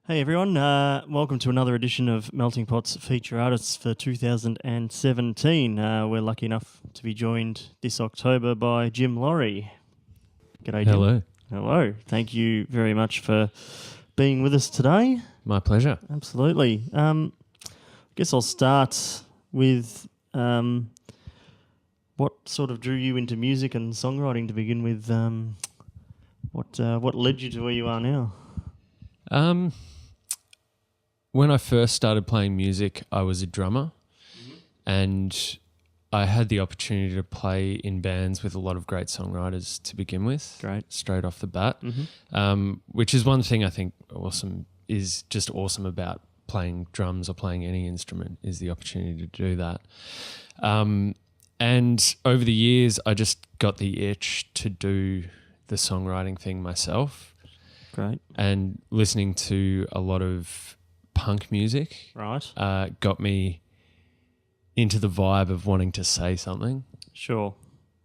Hey everyone, welcome to another edition of Melting Pot's Feature Artists for 2017. We're lucky enough to be joined this October by Jim Lawrie. G'day, Jim. Hello. Hello. Thank you very much for being with us today. My pleasure. Absolutely. I guess I'll start with what sort of drew you into music and songwriting to begin with. What led you to where you are now? When I first started playing music, I was a drummer, and I had the opportunity to play in bands with a lot of great songwriters to begin with. Great. Straight off the bat, which is one thing I think awesome about playing drums or playing any instrument is the opportunity to do that. And over the years, I just got the itch to do the songwriting thing myself. Great. And listening to a lot of punk music got me into the vibe of wanting to say something. Sure.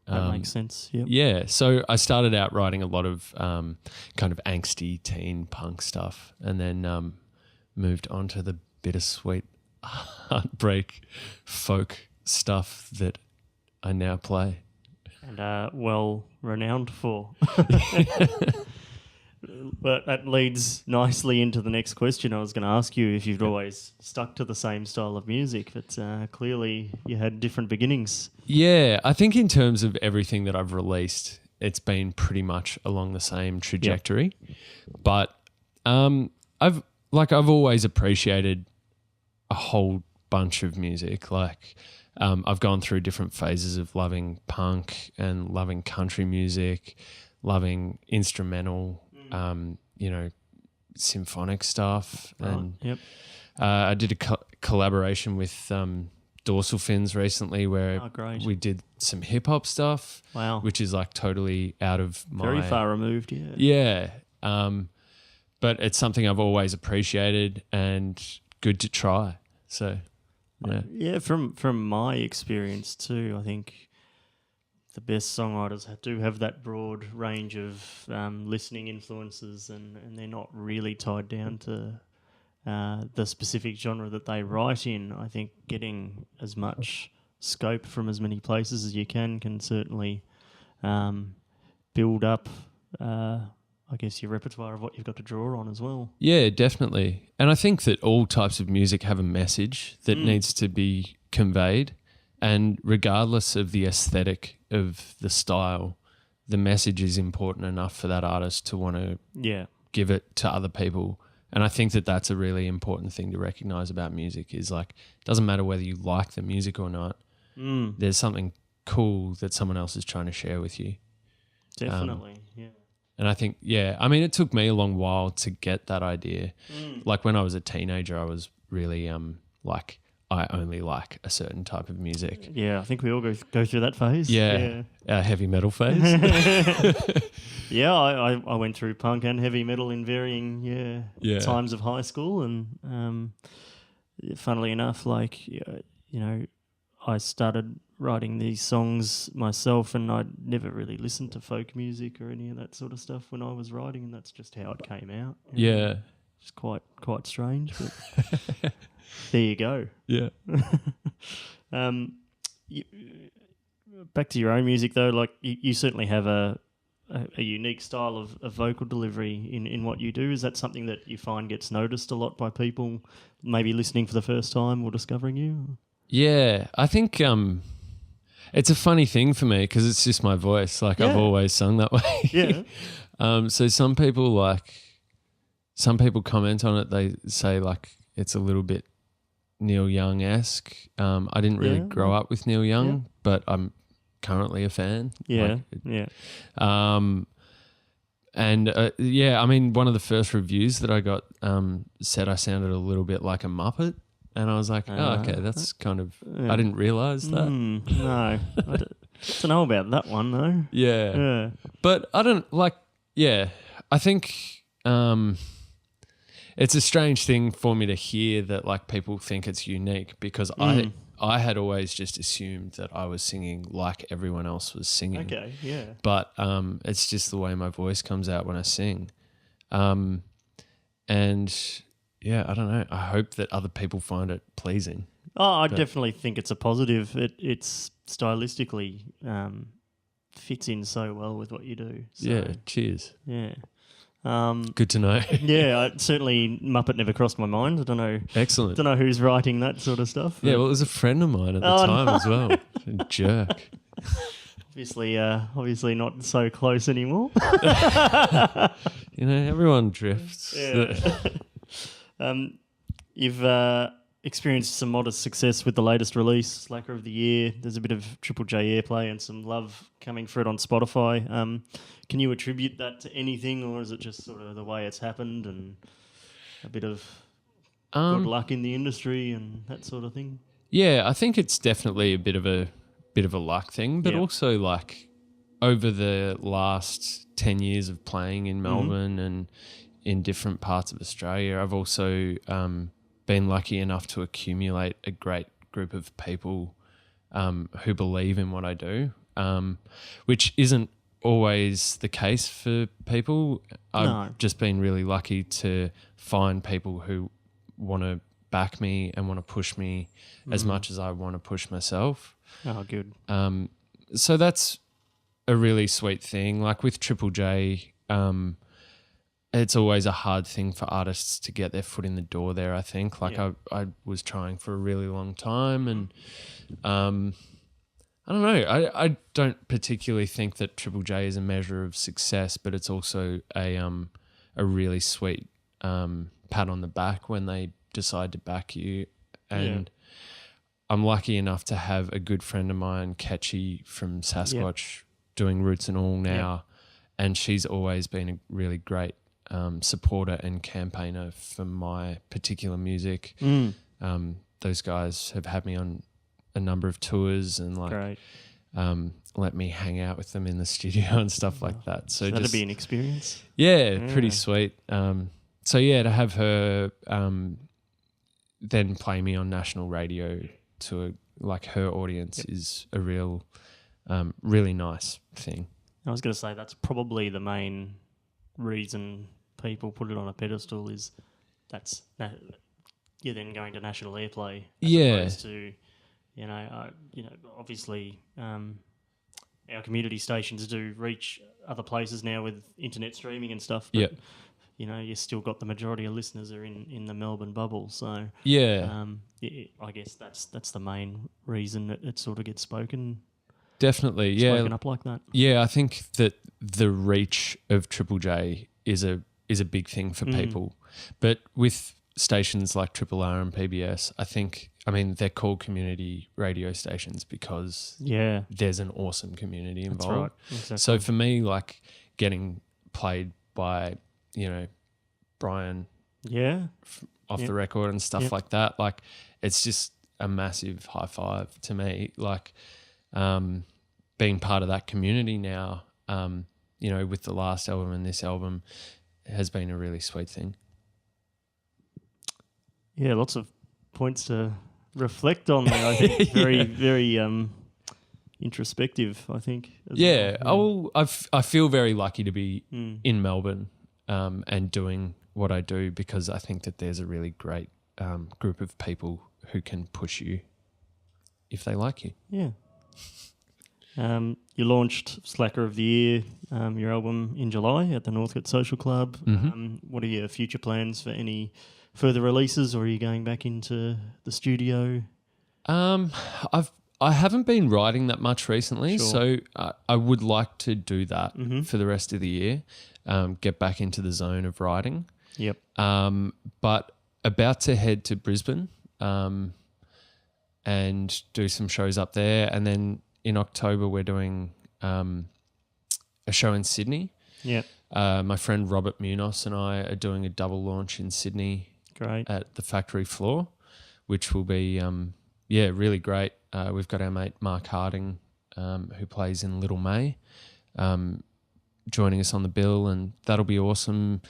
That makes sense. Yep. Yeah. So I started out writing a lot of kind of angsty teen punk stuff, and then moved on to the bittersweet heartbreak folk stuff that I now play. And well renowned for. But that leads nicely into the next question. I was going to ask you if you've always stuck to the same style of music, but clearly you had different beginnings. Yeah, I think in terms of everything that I've released, it's been pretty much along the same trajectory. Yep. But I've always appreciated a whole bunch of music. Like I've gone through different phases of loving punk and loving country music, loving instrumental symphonic stuff. And I did a collaboration with Dorsal Fins recently where we did some hip hop stuff. Wow. Which is like totally out of my... Very far removed, yeah. Yeah. But it's something I've always appreciated and good to try. So, yeah. Yeah, from my experience too, I think the best songwriters do have that broad range of listening influences, and they're not really tied down to the specific genre that they write in. I think getting as much scope from as many places as you can certainly build up, I guess, your repertoire of what you've got to draw on as well. Yeah, definitely. And I think that all types of music have a message that needs to be conveyed. And regardless of the aesthetic of the style, the message is important enough for that artist to want to give it to other people. And I think that that's a really important thing to recognize about music is like, it doesn't matter whether you like the music or not. There's something cool that someone else is trying to share with you. Definitely, yeah. And I think, it took me a long while to get that idea. Like when I was a teenager, I was really like, I only like a certain type of music. Yeah, I think we all go through that phase. Yeah. Our heavy metal phase. Yeah, I went through punk and heavy metal in varying times of high school, and funnily enough, I started writing these songs myself, and I'd never really listened to folk music or any of that sort of stuff when I was writing, and that's just how it came out. Yeah. It's quite strange, but there you go. Yeah. Back to your own music though, like you certainly have a unique style of vocal delivery in what you do. Is that something that you find gets noticed a lot by people maybe listening for the first time or discovering you? Yeah, I think it's a funny thing for me because it's just my voice. Like I've always sung that way. Yeah. So some people comment on it. They say like it's a little bit Neil Young-esque. I didn't really grow up with Neil Young, but I'm currently a fan. Yeah, one of the first reviews that I got said I sounded a little bit like a Muppet. And I was like, okay, that's kind of... I didn't realise that. No, I don't know about that one though. Yeah. But I don't I think it's a strange thing for me to hear that like people think it's unique because I had always just assumed that I was singing like everyone else was singing. Okay, yeah. But it's just the way my voice comes out when I sing. And yeah, I don't know. I hope that other people find it pleasing. Oh, I definitely think it's a positive. It's stylistically fits in so well with what you do. So, Yeah, cheers. Yeah. Good to know. Yeah, certainly Muppet never crossed my mind. I don't know. Excellent. Don't know who's writing that sort of stuff. Yeah, well, it was a friend of mine at the time as well. A jerk. Obviously not so close anymore. You know, everyone drifts. Yeah. You've experienced some modest success with the latest release, Slacker of the Year. There's a bit of Triple J airplay and some love coming for it on Spotify. Can you attribute that to anything, or is it just sort of the way it's happened and a bit of good luck in the industry and that sort of thing? Yeah, I think it's definitely a bit of a luck thing, but also like over the last 10 years of playing in Melbourne and in different parts of Australia, I've also been lucky enough to accumulate a great group of people who believe in what I do, which isn't always the case for people. I've just been really lucky to find people who want to back me and want to push me as much as I want to push myself. Oh, good. So that's a really sweet thing. Like with Triple J, it's always a hard thing for artists to get their foot in the door there, I think. Like I was trying for a really long time and I don't know. I don't particularly think that Triple J is a measure of success, but it's also a really sweet pat on the back when they decide to back you. And I'm lucky enough to have a good friend of mine, Ketchy from Sasquatch, doing Roots and All now, and she's always been a really great supporter and campaigner for my particular music. Those guys have had me on a number of tours and let me hang out with them in the studio and stuff like that. So that'd be an experience. Yeah, pretty sweet. So yeah, to have her then play me on national radio to like her audience is a real, really nice thing. I was going to say that's probably the main reason people put it on a pedestal is you're then going to national airplay as opposed to, obviously our community stations do reach other places now with internet streaming and stuff. But, you still got the majority of listeners are in the Melbourne bubble. So I guess that's the main reason that it sort of gets spoken up like that. Yeah, I think that the reach of Triple J is a big thing for people. But with stations like Triple R and PBS, I mean, they're called community radio stations because there's an awesome community involved. That's right. Exactly. So for me, like getting played by, Brian off the record and stuff like that, like it's just a massive high five to me. Like being part of that community now, with the last album and this album has been a really sweet thing. Yeah, lots of points to reflect on there. I think very, very introspective, I think. I feel very lucky to be in Melbourne and doing what I do because I think that there's a really great group of people who can push you if they like you. Yeah. You launched Slacker of the Year, your album, in July at the Northcote Social Club. What are your future plans for any further releases, or are you going back into the studio? I haven't been writing that much recently, so I would like to do that for the rest of the year, get back into the zone of writing. Yep. But about to head to Brisbane and do some shows up there, and then in October we're doing a show in Sydney. Yep. My friend Robert Munoz and I are doing a double launch in Sydney. Great. At the Factory Floor, which will be really great. We've got our mate Mark Harding, who plays in Little May, joining us on the bill, and that'll be awesome.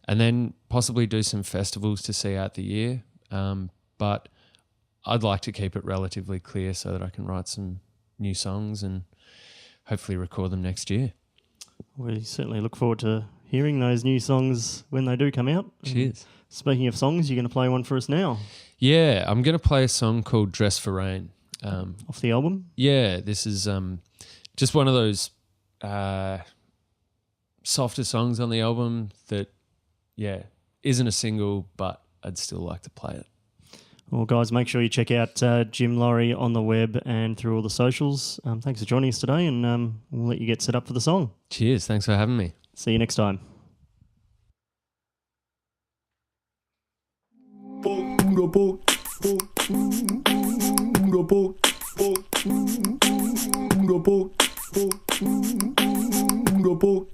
And then possibly do some festivals to see out the year. But I'd like to keep it relatively clear so that I can write some new songs and hopefully record them next year. We certainly look forward to hearing those new songs when they do come out. Cheers. Speaking of songs, you're going to play one for us now. Yeah, I'm going to play a song called Dress for Rain. Off the album? Yeah, this is just one of those softer songs on the album that, isn't a single, but I'd still like to play it. Well, guys, make sure you check out Jim Lawrie on the web and through all the socials. Thanks for joining us today, and we'll let you get set up for the song. Cheers. Thanks for having me. See you next time. Book.